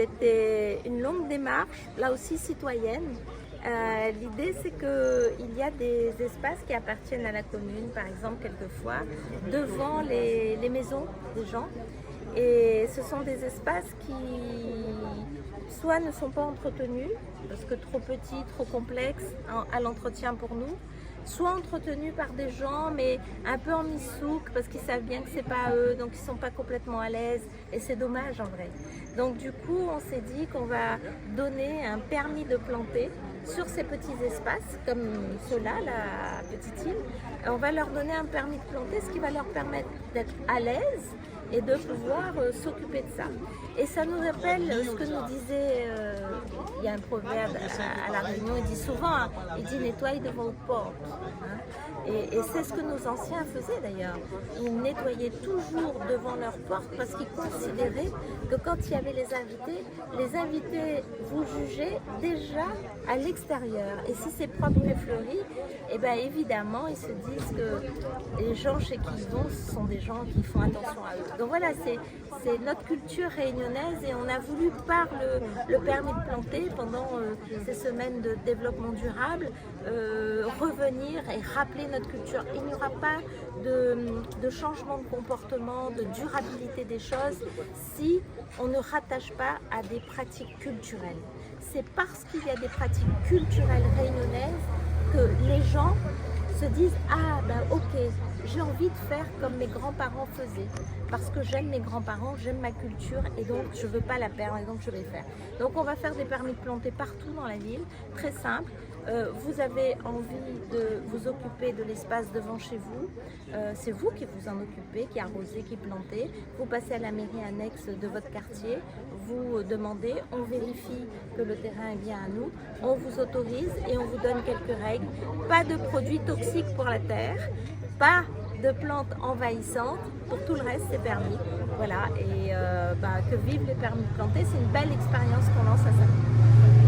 C'était une longue démarche, là aussi citoyenne. L'idée, c'est qu'il y a des espaces qui appartiennent à la commune, par exemple, quelquefois, devant les maisons des gens. Et ce sont des espaces qui, soit ne sont pas entretenus, parce que trop petits, trop complexes à l'entretien pour nous, soit entretenus par des gens, mais un peu en missouk, parce qu'ils savent bien que c'est pas eux, donc ils sont pas complètement à l'aise, et c'est dommage en vrai. Donc du coup, on s'est dit qu'on va donner un permis de planter sur ces petits espaces, comme ceux-là, la petite île. On va leur donner un permis de planter, ce qui va leur permettre d'être à l'aise et de pouvoir s'occuper de ça. Et ça nous rappelle ce que nous disait, il y a un proverbe à La Réunion, il dit souvent, hein, il dit nettoyez devant vos portes. Hein. Et c'est ce que nos anciens faisaient d'ailleurs. Ils nettoyaient toujours devant leurs portes parce qu'ils considéraient que quand il y avait les invités vous jugeaient déjà à l'extérieur. Et si c'est propre et fleuri, et bien évidemment, ils se disent que les gens chez qui ils vont, ce sont des gens qui font attention à eux. Donc voilà, c'est notre culture réunionnaise et on a voulu, par le permis de planter, pendant ces semaines de développement durable, revenir et rappeler notre culture. Il n'y aura pas de changement de comportement, de durabilité des choses si on ne rattache pas à des pratiques culturelles. C'est parce qu'il y a des pratiques culturelles réunionnaises que les gens se disent « Ah ben ok, j'ai envie de faire comme mes grands-parents faisaient parce que j'aime mes grands-parents, j'aime ma culture et donc je ne veux pas la perdre et donc je vais faire. » Donc on va faire des permis de planter partout dans la ville, très simple. Vous avez envie de vous occuper de l'espace devant chez vous, c'est vous qui vous en occupez, qui arrosez, qui plantez. Vous passez à la mairie annexe de votre quartier, vous demandez, on vérifie que le terrain est bien à nous, on vous autorise et on vous donne quelques règles. Pas de produits toxiques pour la terre, pas de plantes envahissantes, pour tout le reste c'est permis. Voilà, et que vivent les permis de planter, c'est une belle expérience qu'on lance à ça.